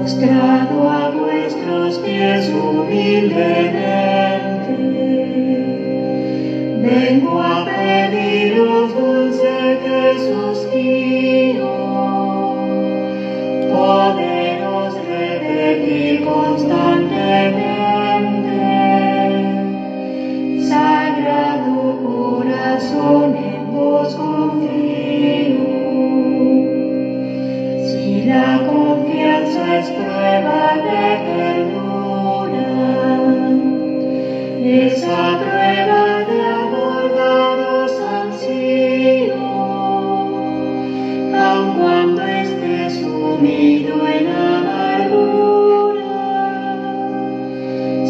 postrado a vuestros pies humildemente, vengo a pediros, dulce Jesús mío, poderos repetir constantemente: Sagrado Corazón, en vos confío. Si la confianza es prueba de ternura, esa prueba de amor daros ansío, aun cuando estés sumido en amargura.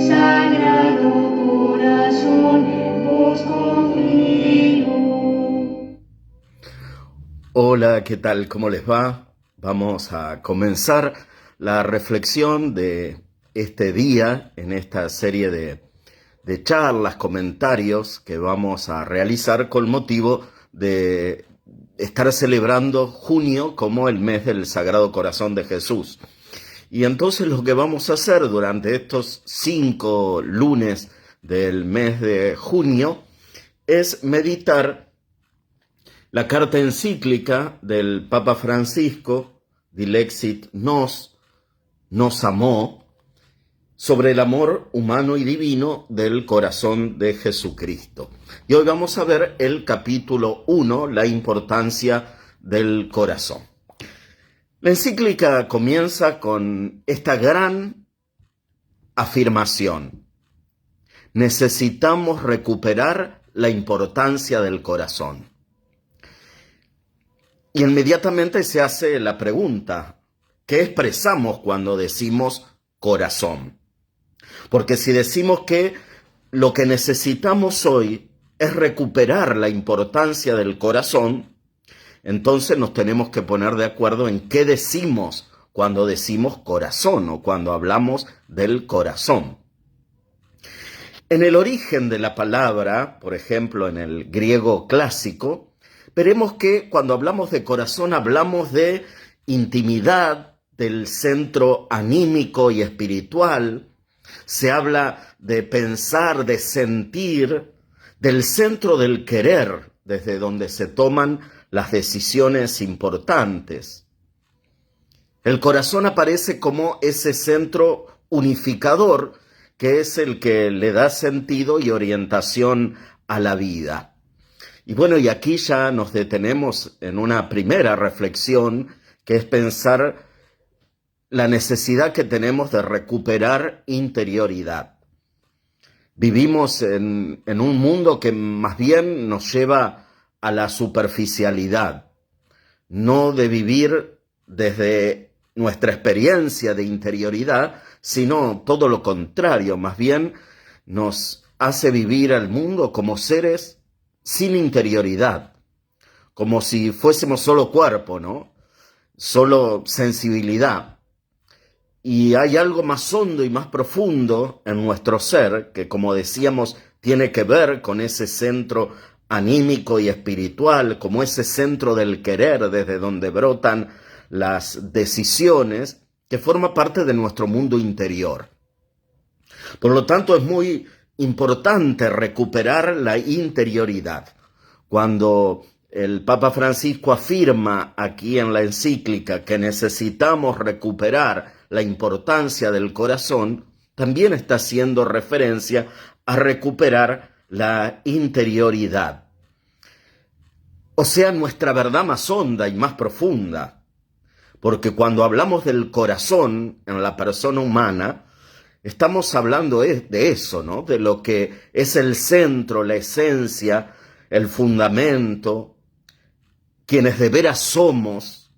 Sagrado Corazón, en vos confío. Hola, ¿qué tal? ¿Cómo les va? Vamos a comenzar la reflexión de este día en esta serie de charlas, comentarios que vamos a realizar con motivo de estar celebrando junio como el mes del Sagrado Corazón de Jesús. Y entonces lo que vamos a hacer durante estos 5 lunes del mes de junio es meditar la carta encíclica del Papa Francisco, Dilexit Nos amó, sobre el amor humano y divino del corazón de Jesucristo. Y hoy vamos a ver el capítulo 1, la importancia del corazón. La encíclica comienza con esta gran afirmación: necesitamos recuperar la importancia del corazón. Y inmediatamente se hace la pregunta: ¿qué expresamos cuando decimos corazón? Porque si decimos que lo que necesitamos hoy es recuperar la importancia del corazón, entonces nos tenemos que poner de acuerdo en qué decimos cuando decimos corazón o cuando hablamos del corazón. En el origen de la palabra, por ejemplo, en el griego clásico, veremos que cuando hablamos de corazón hablamos de intimidad, del centro anímico y espiritual. Se habla de pensar, de sentir, del centro del querer, desde donde se toman las decisiones importantes. El corazón aparece como ese centro unificador que es el que le da sentido y orientación a la vida. Y bueno, y aquí ya nos detenemos en una primera reflexión, que es pensar la necesidad que tenemos de recuperar interioridad. Vivimos en un mundo que más bien nos lleva a la superficialidad, no de vivir desde nuestra experiencia de interioridad, sino todo lo contrario, más bien nos hace vivir al mundo como seres sin interioridad, como si fuésemos solo cuerpo, ¿no? Solo sensibilidad. Y hay algo más hondo y más profundo en nuestro ser que, como decíamos, tiene que ver con ese centro anímico y espiritual, como ese centro del querer desde donde brotan las decisiones, que forma parte de nuestro mundo interior. Por lo tanto, es muy importante recuperar la interioridad. Cuando el Papa Francisco afirma aquí en la encíclica que necesitamos recuperar la importancia del corazón, también está haciendo referencia a recuperar la interioridad. O sea, nuestra verdad más honda y más profunda. Porque cuando hablamos del corazón en la persona humana, estamos hablando de eso, ¿no? De lo que es el centro, la esencia, el fundamento, quienes de veras somos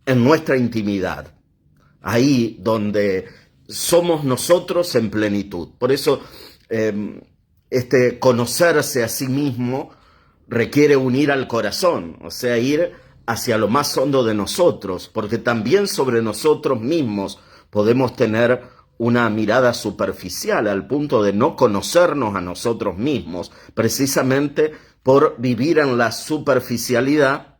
en nuestra intimidad. Ahí donde somos nosotros en plenitud. Por eso conocerse a sí mismo requiere unir al corazón, o sea, ir hacia lo más hondo de nosotros, porque también sobre nosotros mismos podemos tener una mirada superficial al punto de no conocernos a nosotros mismos, precisamente por vivir en la superficialidad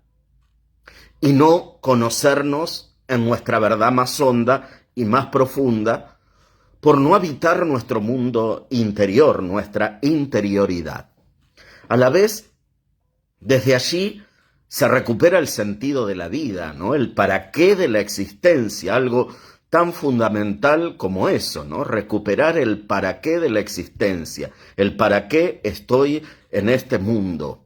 y no conocernos en nuestra verdad más honda y más profunda por no habitar nuestro mundo interior, nuestra interioridad. A la vez, desde allí se recupera el sentido de la vida, ¿no? El para qué de la existencia, algo tan fundamental como eso, ¿no? Recuperar el para qué de la existencia, el para qué estoy en este mundo.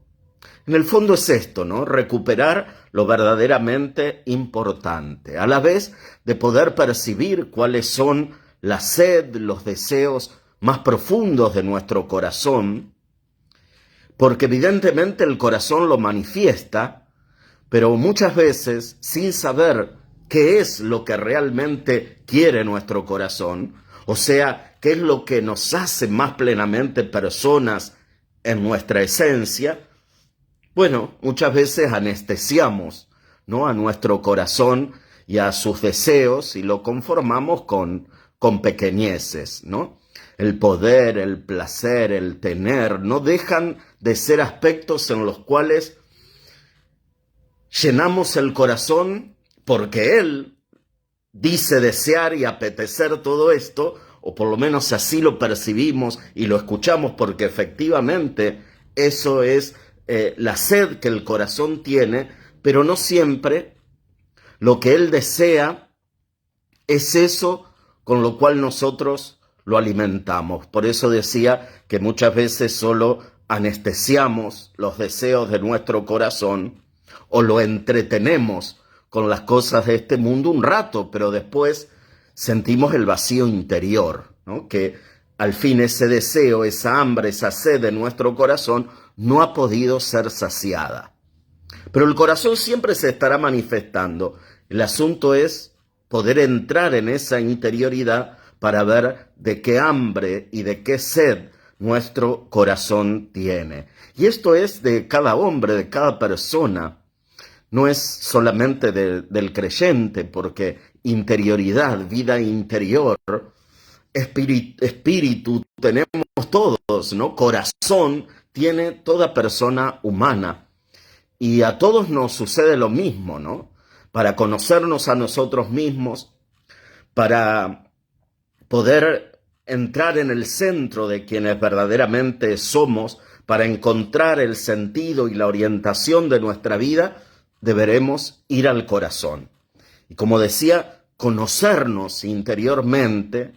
En el fondo es esto, ¿no? Recuperar lo verdaderamente importante, a la vez de poder percibir cuáles son la sed, los deseos más profundos de nuestro corazón, porque evidentemente el corazón lo manifiesta, pero muchas veces sin saber qué es lo que realmente quiere nuestro corazón, o sea, qué es lo que nos hace más plenamente personas en nuestra esencia. Bueno, muchas veces anestesiamos, ¿no?, a nuestro corazón y a sus deseos y lo conformamos con pequeñeces, ¿no? El poder, el placer, el tener, no dejan de ser aspectos en los cuales llenamos el corazón porque Él dice desear y apetecer todo esto, o por lo menos así lo percibimos y lo escuchamos porque efectivamente eso es la sed que el corazón tiene, pero no siempre lo que Él desea es eso con lo cual nosotros lo alimentamos. Por eso decía que muchas veces solo anestesiamos los deseos de nuestro corazón o lo entretenemos con las cosas de este mundo un rato, pero después sentimos el vacío interior, ¿no? Que al fin ese deseo, esa hambre, esa sed de nuestro corazón no ha podido ser saciada. Pero el corazón siempre se estará manifestando. El asunto es poder entrar en esa interioridad para ver de qué hambre y de qué sed nuestro corazón tiene. Y esto es de cada hombre, de cada persona. No es solamente del creyente, porque interioridad, vida interior, espíritu tenemos todos, ¿no? Corazón tiene toda persona humana. Y a todos nos sucede lo mismo, ¿no? Para conocernos a nosotros mismos, para poder entrar en el centro de quienes verdaderamente somos, para encontrar el sentido y la orientación de nuestra vida, deberemos ir al corazón. Y como decía, conocernos interiormente,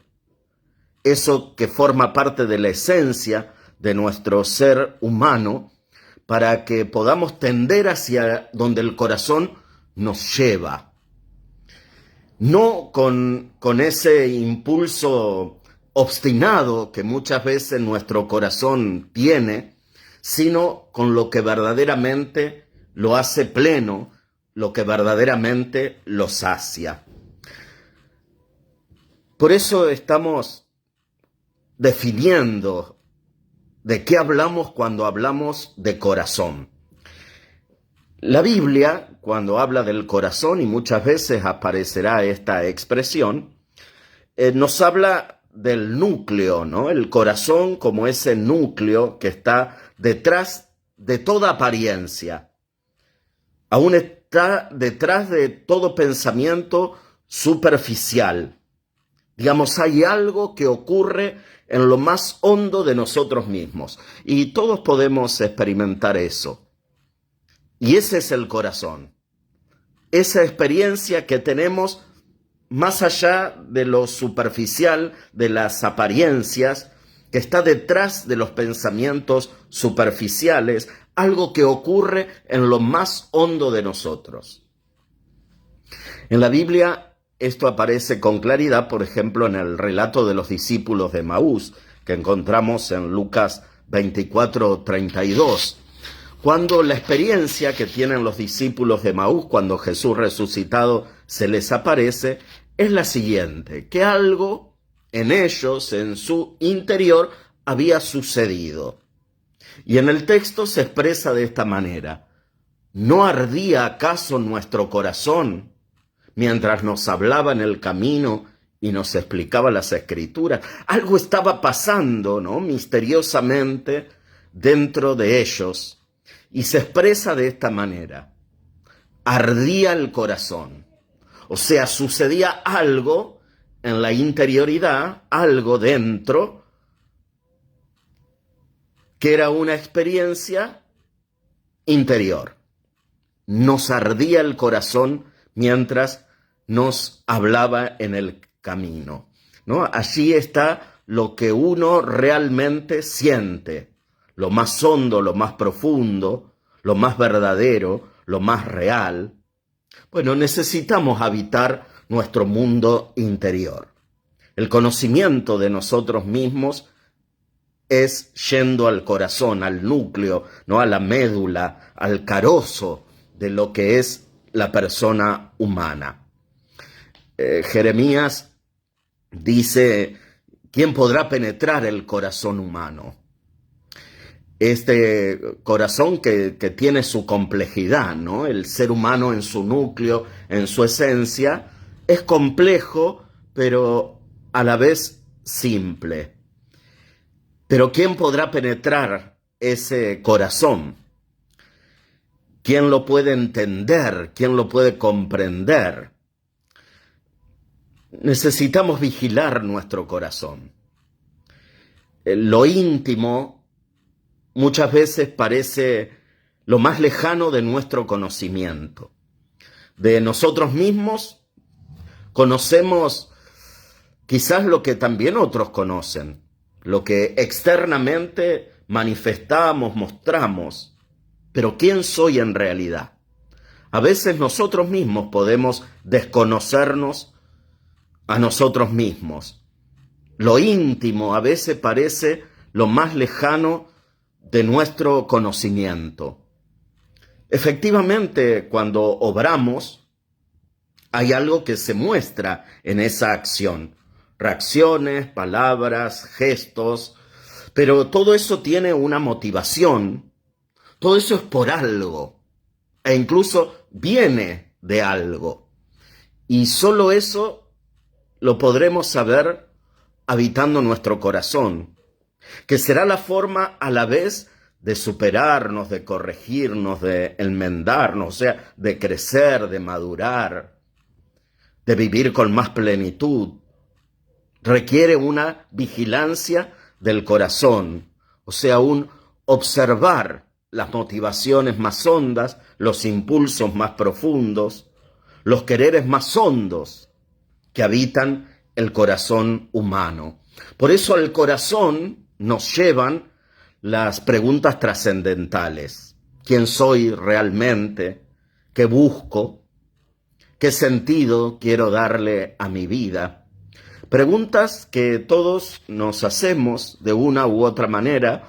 eso que forma parte de la esencia de nuestro ser humano, para que podamos tender hacia donde el corazón nos lleva. No con ese impulso obstinado que muchas veces nuestro corazón tiene, sino con lo que verdaderamente lo hace pleno, lo que verdaderamente lo sacia. Por eso estamos definiendo de qué hablamos cuando hablamos de corazón. La Biblia, cuando habla del corazón, y muchas veces aparecerá esta expresión, nos habla del núcleo, ¿no? El corazón como ese núcleo que está detrás de toda apariencia. Aún está detrás de todo pensamiento superficial. Digamos, hay algo que ocurre en lo más hondo de nosotros mismos. Y todos podemos experimentar eso. Y ese es el corazón. Esa experiencia que tenemos más allá de lo superficial, de las apariencias, que está detrás de los pensamientos superficiales, algo que ocurre en lo más hondo de nosotros. En la Biblia esto aparece con claridad, por ejemplo, en el relato de los discípulos de Emaús, que encontramos en Lucas 24:32, cuando la experiencia que tienen los discípulos de Emaús cuando Jesús resucitado se les aparece es la siguiente, que algo en ellos, en su interior, había sucedido. Y en el texto se expresa de esta manera: ¿no ardía acaso nuestro corazón mientras nos hablaba en el camino y nos explicaba las Escrituras? Algo estaba pasando, ¿no?, misteriosamente dentro de ellos, y se expresa de esta manera: ardía el corazón. O sea, sucedía algo en la interioridad algo dentro que era una experiencia interior. Nos ardía el corazón mientras nos hablaba en el camino, ¿no? Allí está lo que uno realmente siente, lo más hondo, lo más profundo, lo más verdadero, lo más real. Bueno, necesitamos habitar nuestro mundo interior. El conocimiento de nosotros mismos es yendo al corazón, al núcleo, ¿no? A la médula, al carozo de lo que es la persona humana. Jeremías dice, ¿quién podrá penetrar el corazón humano? Este corazón que tiene su complejidad, ¿no? El ser humano en su núcleo, en su esencia, es complejo, pero a la vez simple. Pero ¿quién podrá penetrar ese corazón? ¿Quién lo puede entender? ¿Quién lo puede comprender? Necesitamos vigilar nuestro corazón. Lo íntimo muchas veces parece lo más lejano de nuestro conocimiento. De nosotros mismos conocemos quizás lo que también otros conocen, lo que externamente manifestamos, mostramos. Pero ¿quién soy en realidad? A veces nosotros mismos podemos desconocernos a nosotros mismos. Lo íntimo a veces parece lo más lejano de nuestro conocimiento. Efectivamente, cuando obramos, hay algo que se muestra en esa acción. Reacciones, palabras, gestos, pero todo eso tiene una motivación. Todo eso es por algo, e incluso viene de algo. Y solo eso lo podremos saber habitando nuestro corazón, que será la forma a la vez de superarnos, de corregirnos, de enmendarnos, o sea, de crecer, de madurar, de vivir con más plenitud. Requiere una vigilancia del corazón, o sea, un observar las motivaciones más hondas, los impulsos más profundos, los quereres más hondos que habitan el corazón humano. Por eso al corazón nos llevan las preguntas trascendentales. ¿Quién soy realmente? ¿Qué busco? ¿Qué sentido quiero darle a mi vida? Preguntas que todos nos hacemos de una u otra manera,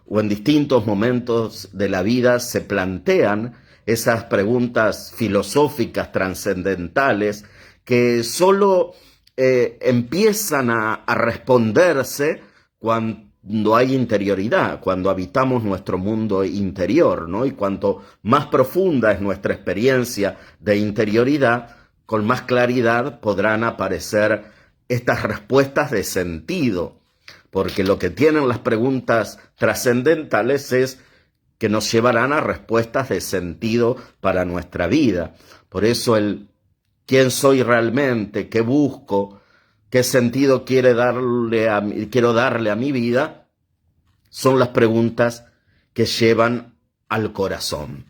o en distintos momentos de la vida se plantean esas preguntas filosóficas trascendentales que solo empiezan a responderse cuando hay interioridad, cuando habitamos nuestro mundo interior, ¿no? Y cuanto más profunda es nuestra experiencia de interioridad, con más claridad podrán aparecer estas respuestas de sentido, porque lo que tienen las preguntas trascendentales es que nos llevarán a respuestas de sentido para nuestra vida. Por eso el ¿quién soy realmente? ¿Qué busco? ¿Qué sentido quiero darle a mi vida? Son las preguntas que llevan al corazón.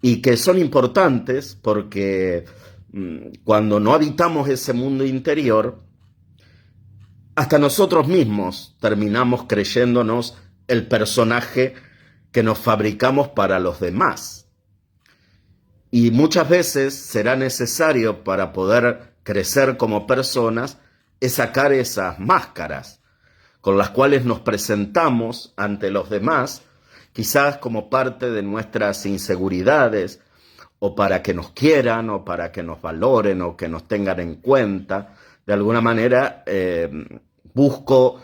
Y que son importantes porque cuando no habitamos ese mundo interior, hasta nosotros mismos terminamos creyéndonos el personaje que nos fabricamos para los demás. Y muchas veces será necesario para poder crecer como personas es sacar esas máscaras con las cuales nos presentamos ante los demás, quizás como parte de nuestras inseguridades, o para que nos quieran, o para que nos valoren, o que nos tengan en cuenta. De alguna manera busco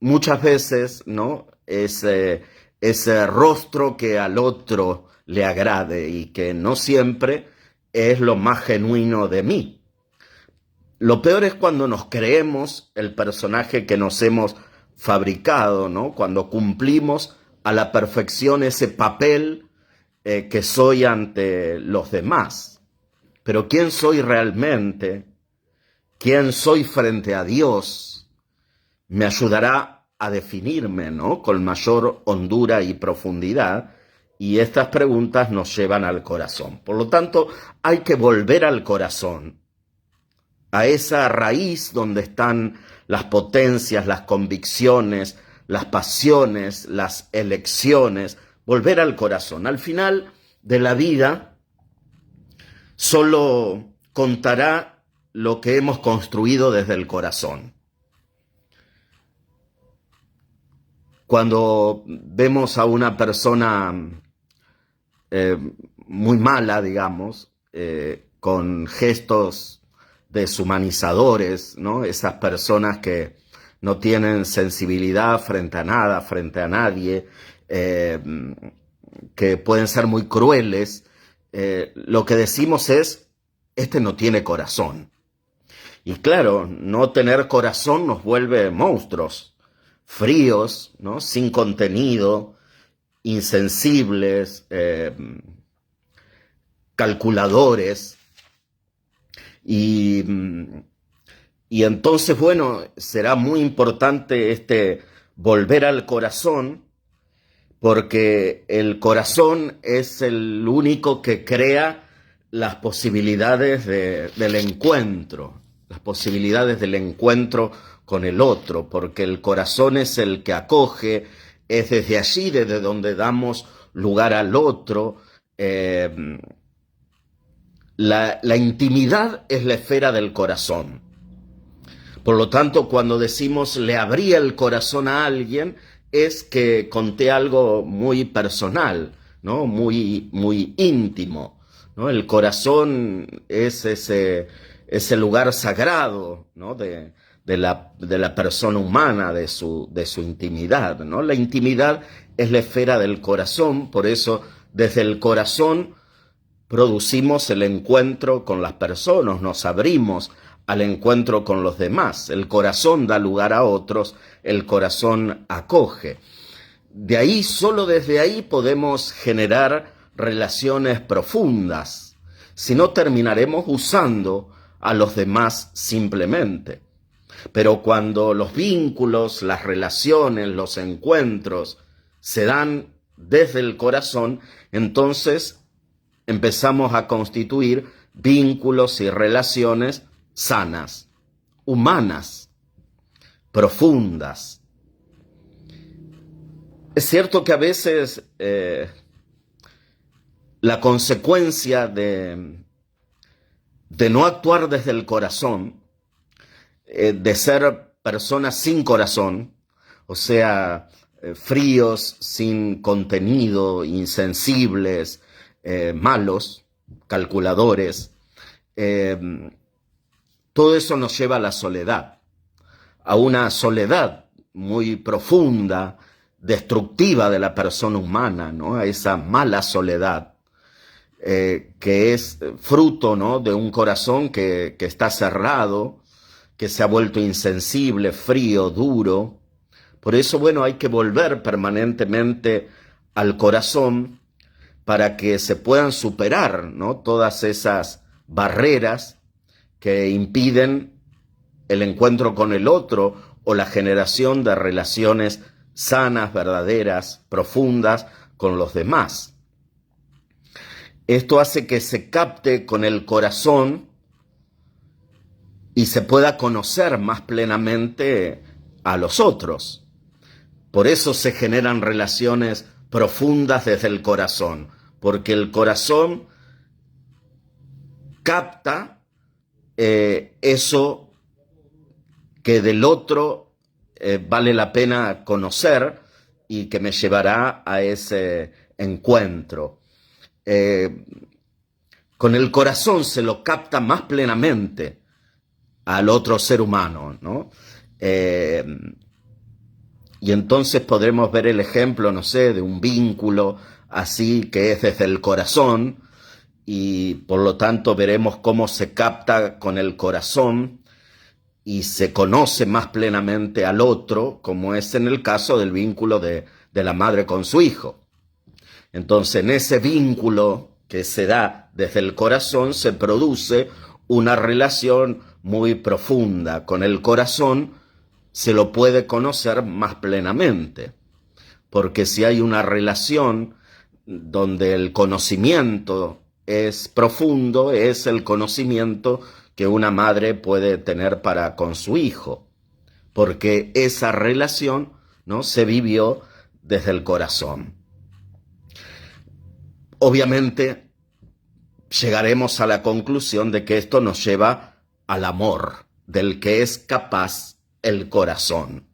muchas veces, ¿no? ese rostro que al otro le agrade y que no siempre es lo más genuino de mí. Lo peor es cuando nos creemos el personaje que nos hemos fabricado, ¿no? Cuando cumplimos a la perfección ese papel que soy ante los demás. Pero ¿quién soy realmente? quién soy frente a Dios me ayudará a definirme, ¿no?, con mayor hondura y profundidad, y estas preguntas nos llevan al corazón. Por lo tanto, hay que volver al corazón, a esa raíz donde están las potencias, las convicciones, las pasiones, las elecciones, volver al corazón. Al final de la vida solo contará lo que hemos construido desde el corazón. Cuando vemos a una persona muy mala, digamos, con gestos deshumanizadores, ¿no?, esas personas que no tienen sensibilidad frente a nada, frente a nadie, que pueden ser muy crueles, lo que decimos es, este no tiene corazón. Y claro, no tener corazón nos vuelve monstruos, fríos, ¿no?, sin contenido, insensibles, calculadores. Y entonces, bueno, será muy importante volver al corazón, porque el corazón es el único que crea las posibilidades del encuentro, las posibilidades del encuentro con el otro, porque el corazón es el que acoge, es desde allí, desde donde damos lugar al otro. La intimidad es la esfera del corazón. Por lo tanto, cuando decimos le abría el corazón a alguien, es que conté algo muy personal, ¿no?, muy íntimo, ¿no? El corazón es ese lugar sagrado, ¿no?, de la persona humana, de su intimidad, ¿no? La intimidad es la esfera del corazón, por eso desde el corazón producimos el encuentro con las personas, nos abrimos al encuentro con los demás. El corazón da lugar a otros, el corazón acoge. De ahí, solo desde ahí podemos generar relaciones profundas, si no terminaremos usando a los demás simplemente. Pero cuando los vínculos, las relaciones, los encuentros se dan desde el corazón, entonces empezamos a constituir vínculos y relaciones sanas, humanas, profundas. Es cierto que a veces la consecuencia de no actuar desde el corazón, de ser personas sin corazón, o sea, fríos, sin contenido, insensibles, malos, calculadores, todo eso nos lleva a la soledad, a una soledad muy profunda, destructiva de la persona humana, ¿no?, a esa mala soledad, que es fruto, ¿no?, de un corazón que está cerrado, que se ha vuelto insensible, frío, duro. Por eso, bueno, hay que volver permanentemente al corazón para que se puedan superar, ¿no?, todas esas barreras que impiden el encuentro con el otro o la generación de relaciones sanas, verdaderas, profundas con los demás. Esto hace que se capte con el corazón y se pueda conocer más plenamente a los otros. Por eso se generan relaciones profundas desde el corazón, porque el corazón capta eso que del otro vale la pena conocer y que me llevará a ese encuentro. Con el corazón se lo capta más plenamente al otro ser humano, ¿no? Y entonces podremos ver el ejemplo, no sé, de un vínculo así que es desde el corazón, y por lo tanto veremos cómo se capta con el corazón y se conoce más plenamente al otro, como es en el caso del vínculo de la madre con su hijo. Entonces, en ese vínculo que se da desde el corazón se produce una relación muy profunda. Con el corazón se lo puede conocer más plenamente, porque si hay una relación donde el conocimiento es profundo, es el conocimiento que una madre puede tener para con su hijo, porque esa relación, ¿no?, se vivió desde el corazón. Obviamente llegaremos a la conclusión de que esto nos lleva al amor, del que es capaz el corazón.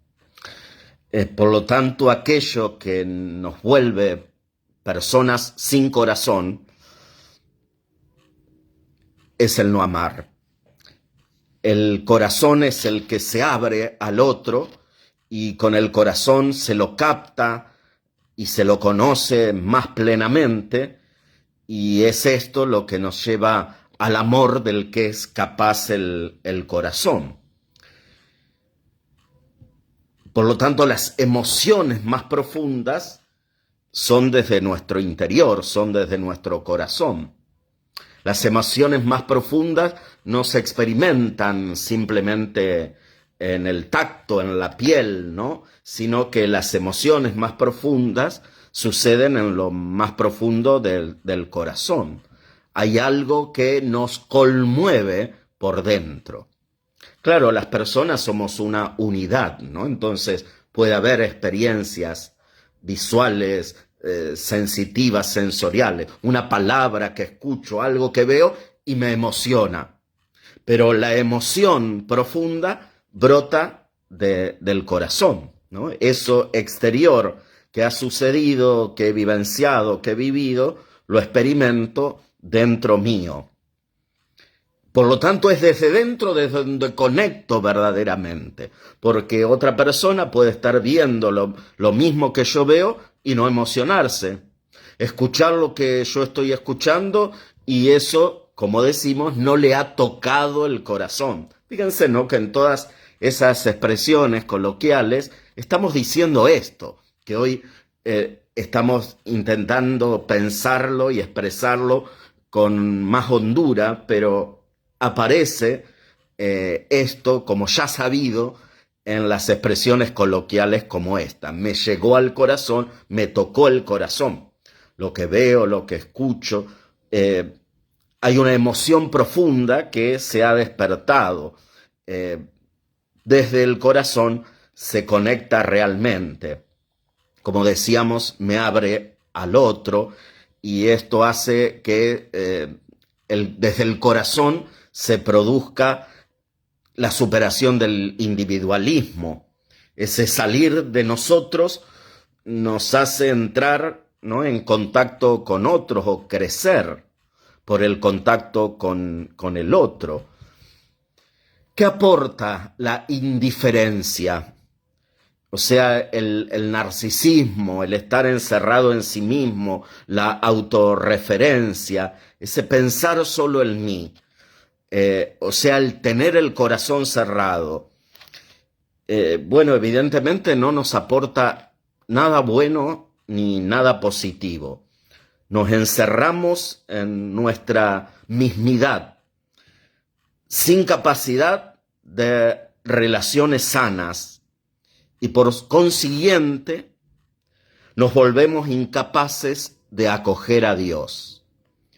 Por lo tanto, aquello que nos vuelve personas sin corazón es el no amar. El corazón es el que se abre al otro y con el corazón se lo capta y se lo conoce más plenamente, y es esto lo que nos lleva al amor del que es capaz el corazón. Por lo tanto, las emociones más profundas son desde nuestro interior, son desde nuestro corazón. Las emociones más profundas no se experimentan simplemente en el tacto, en la piel, ¿no?, sino que las emociones más profundas suceden en lo más profundo del corazón. Hay algo que nos conmueve por dentro. Claro, las personas somos una unidad, ¿no? Entonces puede haber experiencias visuales, sensitivas, sensoriales, una palabra que escucho, algo que veo y me emociona. Pero la emoción profunda brota del corazón, ¿no? Eso exterior que ha sucedido, que he vivenciado, que he vivido, lo experimento dentro mío. Por lo tanto, es desde dentro desde donde conecto verdaderamente, porque otra persona puede estar viendo lo mismo que yo veo y no emocionarse. Escuchar lo que yo estoy escuchando y eso, como decimos, no le ha tocado el corazón. Fíjense, ¿no?, que en todas esas expresiones coloquiales estamos diciendo esto, que hoy estamos intentando pensarlo y expresarlo con más hondura, pero aparece esto como ya sabido en las expresiones coloquiales como esta. Me llegó al corazón, me tocó el corazón. Lo que veo, lo que escucho, hay una emoción profunda que se ha despertado. Desde el corazón se conecta realmente. Como decíamos, me abre al otro y esto hace que desde el corazón se produzca la superación del individualismo. Ese salir de nosotros nos hace entrar, ¿no?, en contacto con otros o crecer por el contacto con el otro. ¿Qué aporta la indiferencia? O sea, el narcisismo, el estar encerrado en sí mismo, la autorreferencia, ese pensar solo en mí. O sea, el tener el corazón cerrado. Bueno, evidentemente no nos aporta nada bueno ni nada positivo. Nos encerramos en nuestra mismidad, sin capacidad de relaciones sanas, y por consiguiente nos volvemos incapaces de acoger a Dios.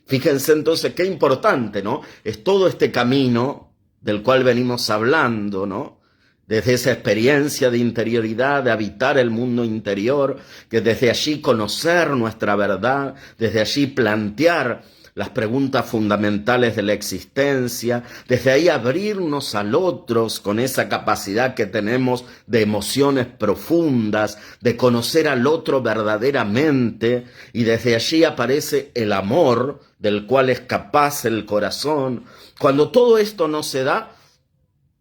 Fíjense entonces qué importante, ¿no?, es todo este camino del cual venimos hablando, ¿no?, desde esa experiencia de interioridad, de habitar el mundo interior, que desde allí conocer nuestra verdad, desde allí plantear las preguntas fundamentales de la existencia, desde ahí abrirnos al otro con esa capacidad que tenemos de emociones profundas, de conocer al otro verdaderamente, y desde allí aparece el amor del cual es capaz el corazón. Cuando todo esto no se da,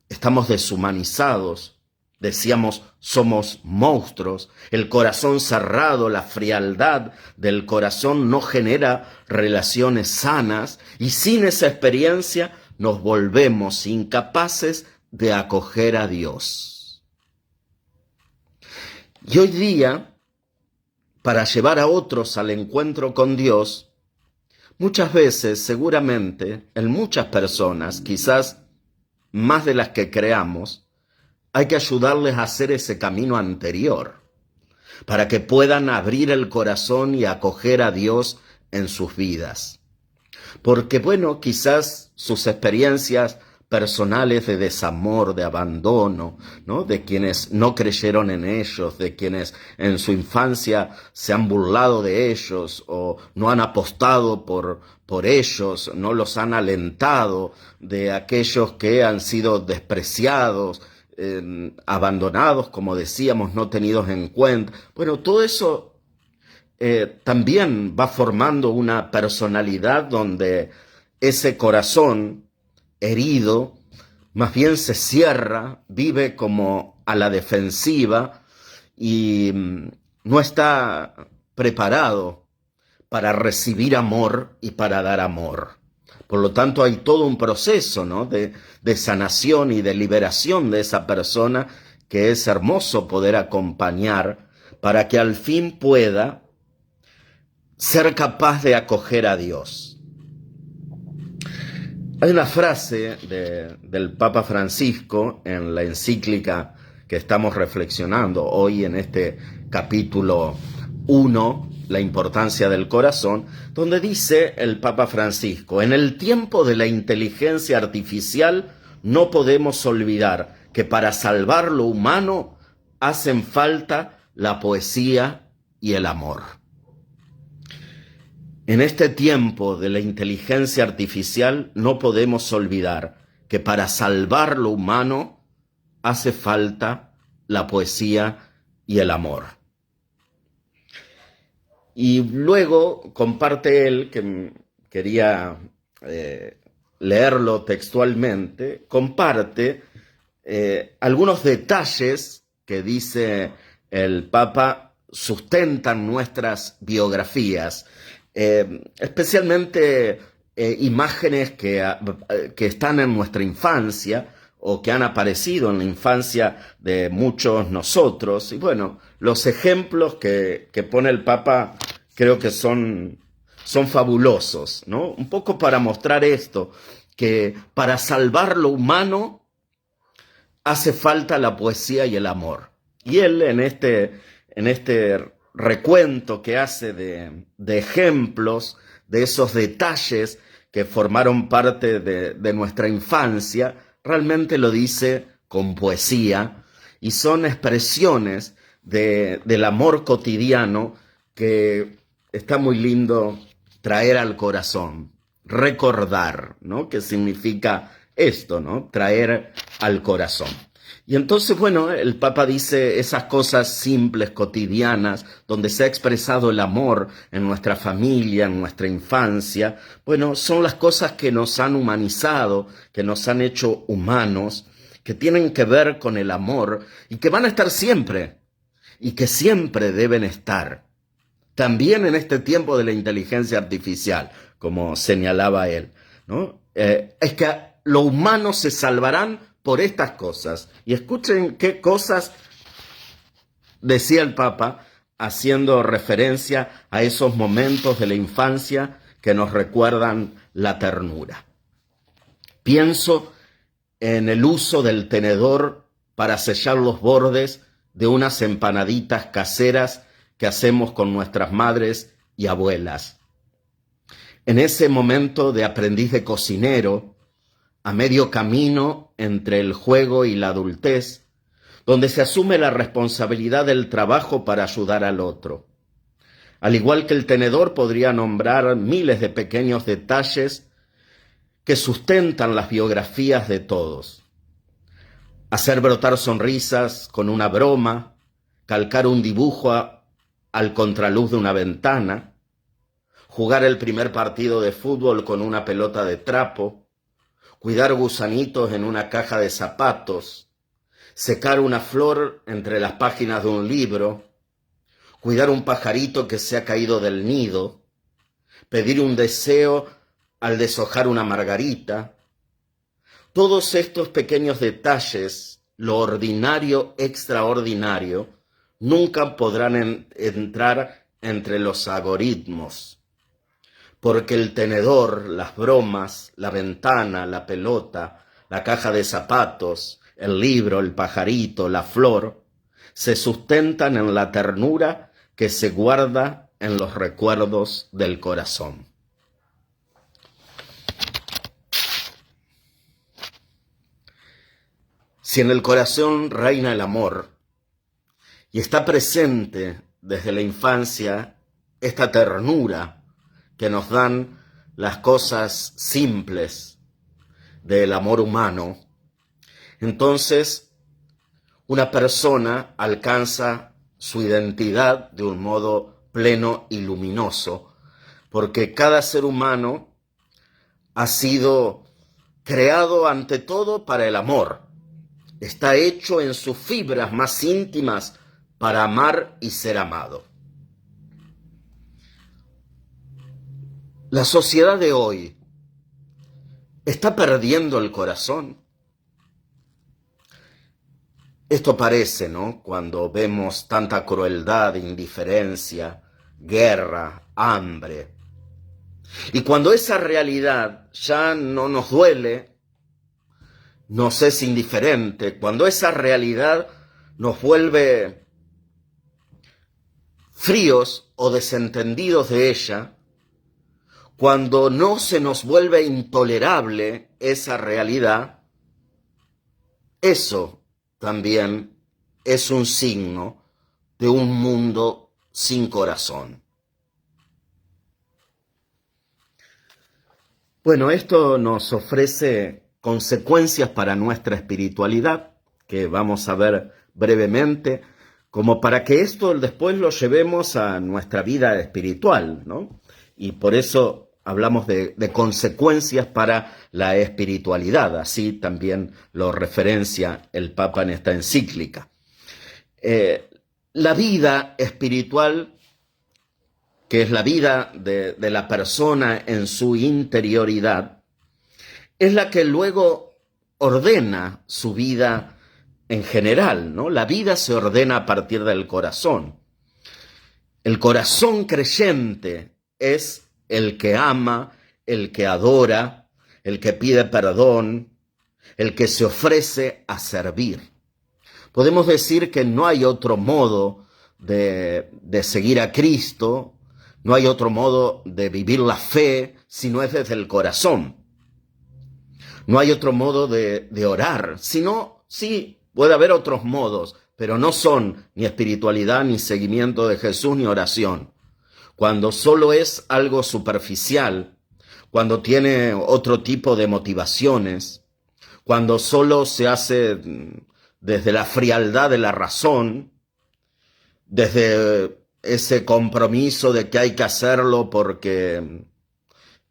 estamos deshumanizados. Decíamos, somos monstruos. El corazón cerrado, la frialdad del corazón no genera relaciones sanas, y sin esa experiencia nos volvemos incapaces de acoger a Dios. Y hoy día, para llevar a otros al encuentro con Dios, muchas veces, seguramente, en muchas personas, quizás más de las que creamos, hay que ayudarles a hacer ese camino anterior, para que puedan abrir el corazón y acoger a Dios en sus vidas. Porque, bueno, quizás sus experiencias personales de desamor, de abandono, ¿no? De quienes no creyeron en ellos, de quienes en su infancia se han burlado de ellos o no han apostado por ellos, no los han alentado, de aquellos que han sido despreciados, abandonados, como decíamos, no tenidos en cuenta. Bueno, todo eso también va formando una personalidad donde ese corazón herido más bien se cierra, vive como a la defensiva y no está preparado para recibir amor y para dar amor. Por lo tanto, hay todo un proceso, ¿no? de sanación y de liberación de esa persona que es hermoso poder acompañar para que al fin pueda ser capaz de acoger a Dios. Hay una frase del Papa Francisco en la encíclica que estamos reflexionando hoy en este capítulo 1, la importancia del corazón, donde dice el Papa Francisco: en el tiempo de la inteligencia artificial no podemos olvidar que para salvar lo humano hacen falta la poesía y el amor. En este tiempo de la inteligencia artificial no podemos olvidar que para salvar lo humano hace falta la poesía y el amor. Y luego comparte él, que quería leerlo textualmente, comparte algunos detalles que dice el Papa sustentan nuestras biografías. Especialmente imágenes que están en nuestra infancia o que han aparecido en la infancia de muchos nosotros. Y bueno, los ejemplos que pone el Papa creo que son fabulosos, ¿no? Un poco para mostrar esto, que para salvar lo humano hace falta la poesía y el amor. Y él en este recuento que hace de ejemplos, de esos detalles que formaron parte de nuestra infancia, realmente lo dice con poesía y son expresiones del amor cotidiano que está muy lindo traer al corazón, recordar, ¿no? Que significa esto, ¿no? Traer al corazón. Y entonces, bueno, el Papa dice esas cosas simples, cotidianas, donde se ha expresado el amor en nuestra familia, en nuestra infancia, bueno, son las cosas que nos han humanizado, que nos han hecho humanos, que tienen que ver con el amor y que van a estar siempre y que siempre deben estar. También en este tiempo de la inteligencia artificial, como señalaba él, ¿no? Es que lo humano se salvarán por estas cosas. Y escuchen qué cosas decía el Papa, haciendo referencia a esos momentos de la infancia que nos recuerdan la ternura. Pienso en el uso del tenedor para sellar los bordes de unas empanaditas caseras que hacemos con nuestras madres y abuelas. En ese momento de aprendiz de cocinero, a medio camino entre el juego y la adultez, donde se asume la responsabilidad del trabajo para ayudar al otro. Al igual que el tenedor, podría nombrar miles de pequeños detalles que sustentan las biografías de todos. Hacer brotar sonrisas con una broma, calcar un dibujo al contraluz de una ventana, jugar el primer partido de fútbol con una pelota de trapo, cuidar gusanitos en una caja de zapatos, secar una flor entre las páginas de un libro, cuidar un pajarito que se ha caído del nido, pedir un deseo al deshojar una margarita. Todos estos pequeños detalles, lo ordinario, extraordinario, nunca podrán entrar entre los algoritmos. Porque el tenedor, las bromas, la ventana, la pelota, la caja de zapatos, el libro, el pajarito, la flor, se sustentan en la ternura que se guarda en los recuerdos del corazón. Si en el corazón reina el amor y está presente desde la infancia esta ternura que nos dan las cosas simples del amor humano, entonces una persona alcanza su identidad de un modo pleno y luminoso, porque cada ser humano ha sido creado ante todo para el amor. Está hecho en sus fibras más íntimas para amar y ser amado. La sociedad de hoy está perdiendo el corazón. Esto parece, ¿no? Cuando vemos tanta crueldad, indiferencia, guerra, hambre. Y cuando esa realidad ya no nos duele, nos es indiferente, cuando esa realidad nos vuelve fríos o desentendidos de ella, cuando no se nos vuelve intolerable esa realidad, eso también es un signo de un mundo sin corazón. Bueno, esto nos ofrece consecuencias para nuestra espiritualidad, que vamos a ver brevemente, como para que esto después lo llevemos a nuestra vida espiritual, ¿no? Y por eso hablamos de consecuencias para la espiritualidad, así también lo referencia el Papa en esta encíclica. La vida espiritual, que es la vida de la persona en su interioridad, es la que luego ordena su vida en general, ¿no? La vida se ordena a partir del corazón. El corazón creyente es el que ama, el que adora, el que pide perdón, el que se ofrece a servir. Podemos decir que no hay otro modo de seguir a Cristo, no hay otro modo de vivir la fe si no es desde el corazón. No hay otro modo de orar, sino, sí, puede haber otros modos, pero no son ni espiritualidad, ni seguimiento de Jesús, ni oración. Cuando solo es algo superficial, cuando tiene otro tipo de motivaciones, cuando solo se hace desde la frialdad de la razón, desde ese compromiso de que hay que hacerlo porque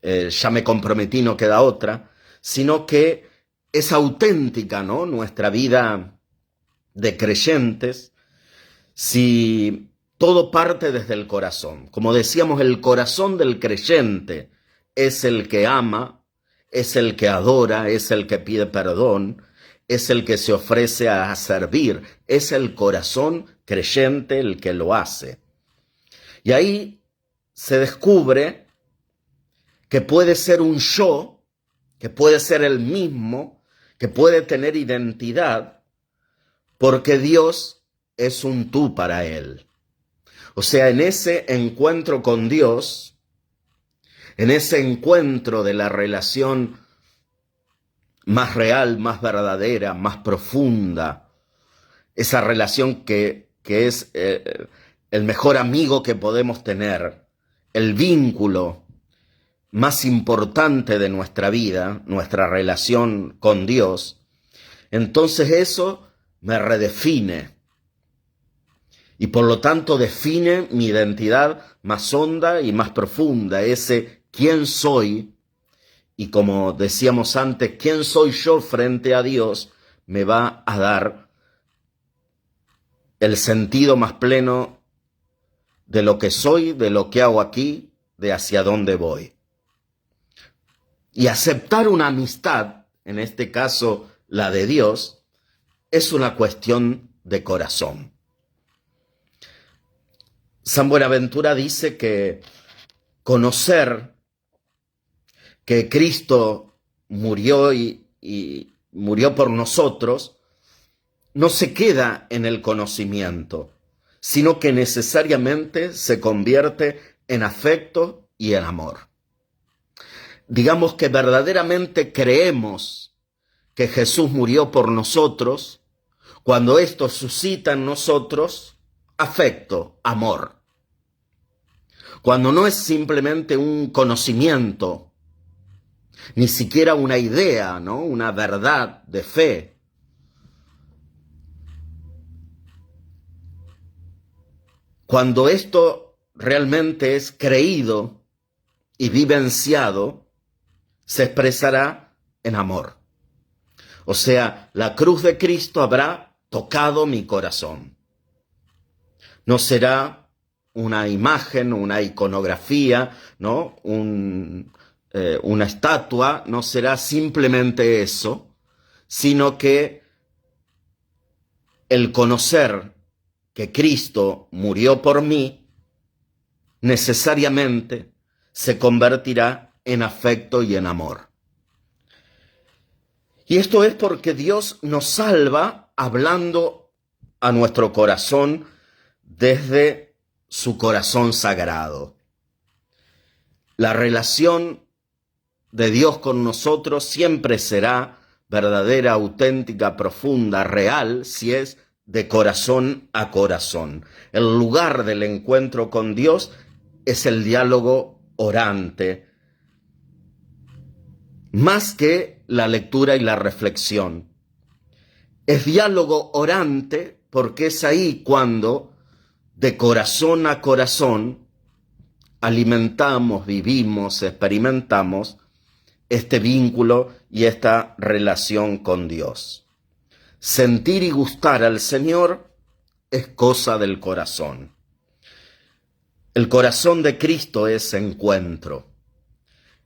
ya me comprometí, no queda otra, sino que es auténtica, ¿no? Nuestra vida de creyentes, si todo parte desde el corazón. Como decíamos, el corazón del creyente es el que ama, es el que adora, es el que pide perdón, es el que se ofrece a servir, es el corazón creyente el que lo hace. Y ahí se descubre que puede ser un yo, que puede ser el mismo, que puede tener identidad, porque Dios es un tú para él. O sea, en ese encuentro con Dios, en ese encuentro de la relación más real, más verdadera, más profunda, esa relación que es el mejor amigo que podemos tener, el vínculo más importante de nuestra vida, nuestra relación con Dios, entonces eso me redefine y por lo tanto define mi identidad más honda y más profunda, ese quién soy, y como decíamos antes, quién soy yo frente a Dios, me va a dar el sentido más pleno de lo que soy, de lo que hago aquí, de hacia dónde voy. Y aceptar una amistad, en este caso la de Dios, es una cuestión de corazón. San Buenaventura dice que conocer que Cristo murió y murió por nosotros, no se queda en el conocimiento, sino que necesariamente se convierte en afecto y en amor. Digamos que verdaderamente creemos que Jesús murió por nosotros cuando esto suscita en nosotros afecto, amor. Cuando no es simplemente un conocimiento, ni siquiera una idea, ¿no? Una verdad de fe. Cuando esto realmente es creído y vivenciado, se expresará en amor. O sea, la cruz de Cristo habrá tocado mi corazón. No será una imagen, una iconografía, ¿no? Una estatua, no será simplemente eso, sino que el conocer que Cristo murió por mí, necesariamente se convertirá en afecto y en amor. Y esto es porque Dios nos salva hablando a nuestro corazón desde su corazón sagrado. La relación de Dios con nosotros siempre será verdadera, auténtica, profunda, real, si es de corazón a corazón. El lugar del encuentro con Dios es el diálogo orante, más que la lectura y la reflexión. Es diálogo orante porque es ahí cuando, de corazón a corazón, alimentamos, vivimos, experimentamos este vínculo y esta relación con Dios. Sentir y gustar al Señor es cosa del corazón. El corazón de Cristo es encuentro.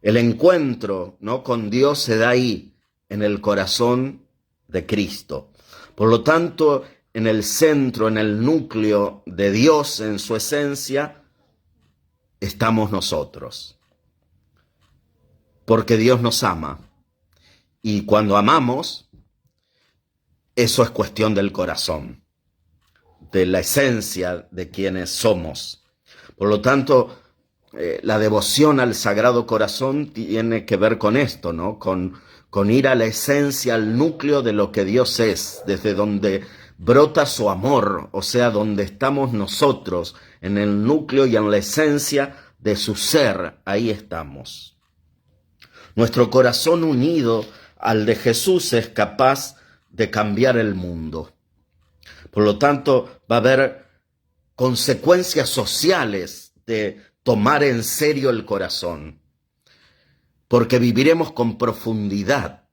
El encuentro, ¿no?, con Dios se da ahí, en el corazón de Cristo. Por lo tanto, en el centro, en el núcleo de Dios, en su esencia, estamos nosotros. Porque Dios nos ama. Y cuando amamos, eso es cuestión del corazón, de la esencia de quienes somos. Por lo tanto, la devoción al Sagrado Corazón tiene que ver con esto, ¿no? Con ir a la esencia, al núcleo de lo que Dios es, desde donde brota su amor, o sea, donde estamos nosotros, en el núcleo y en la esencia de su ser, ahí estamos. Nuestro corazón unido al de Jesús es capaz de cambiar el mundo. Por lo tanto, va a haber consecuencias sociales de tomar en serio el corazón, porque viviremos con profundidad,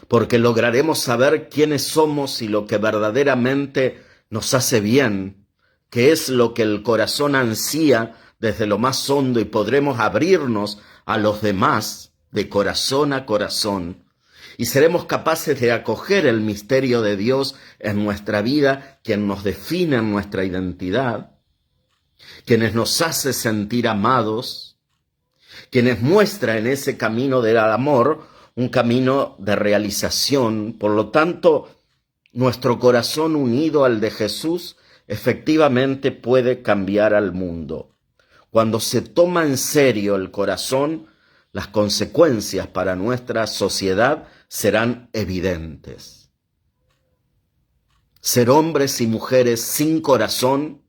porque lograremos saber quiénes somos y lo que verdaderamente nos hace bien, que es lo que el corazón ansía desde lo más hondo, y podremos abrirnos a los demás de corazón a corazón, y seremos capaces de acoger el misterio de Dios en nuestra vida, quien nos define en nuestra identidad, quienes nos hace sentir amados, quienes muestra en ese camino del amor un camino de realización. Por lo tanto, nuestro corazón unido al de Jesús efectivamente puede cambiar al mundo. Cuando se toma en serio el corazón, las consecuencias para nuestra sociedad serán evidentes. Ser hombres y mujeres sin corazón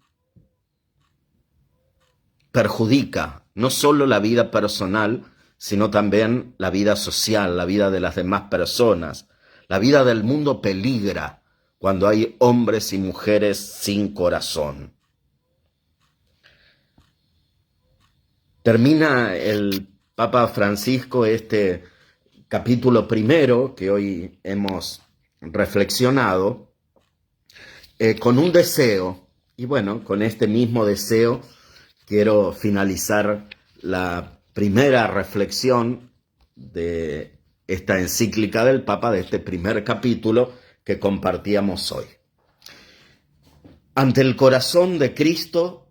perjudica no solo la vida personal, sino también la vida social, la vida de las demás personas. La vida del mundo peligra cuando hay hombres y mujeres sin corazón. Termina el Papa Francisco este capítulo primero que hoy hemos reflexionado con un deseo, y bueno, con este mismo deseo quiero finalizar la primera reflexión de esta encíclica del Papa, de este primer capítulo que compartíamos hoy. Ante el corazón de Cristo,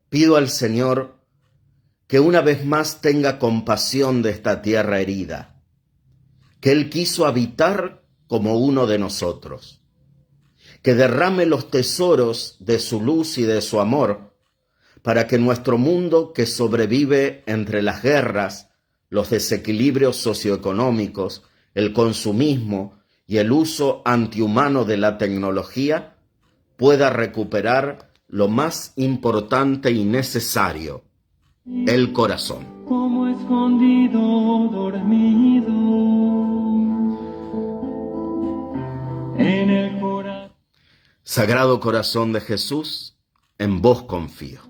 pido al Señor que una vez más tenga compasión de esta tierra herida, que Él quiso habitar como uno de nosotros, que derrame los tesoros de su luz y de su amor, para que nuestro mundo, que sobrevive entre las guerras, los desequilibrios socioeconómicos, el consumismo y el uso antihumano de la tecnología, pueda recuperar lo más importante y necesario, el corazón. Como escondido, dormido, en el corazón. Sagrado Corazón de Jesús, en vos confío.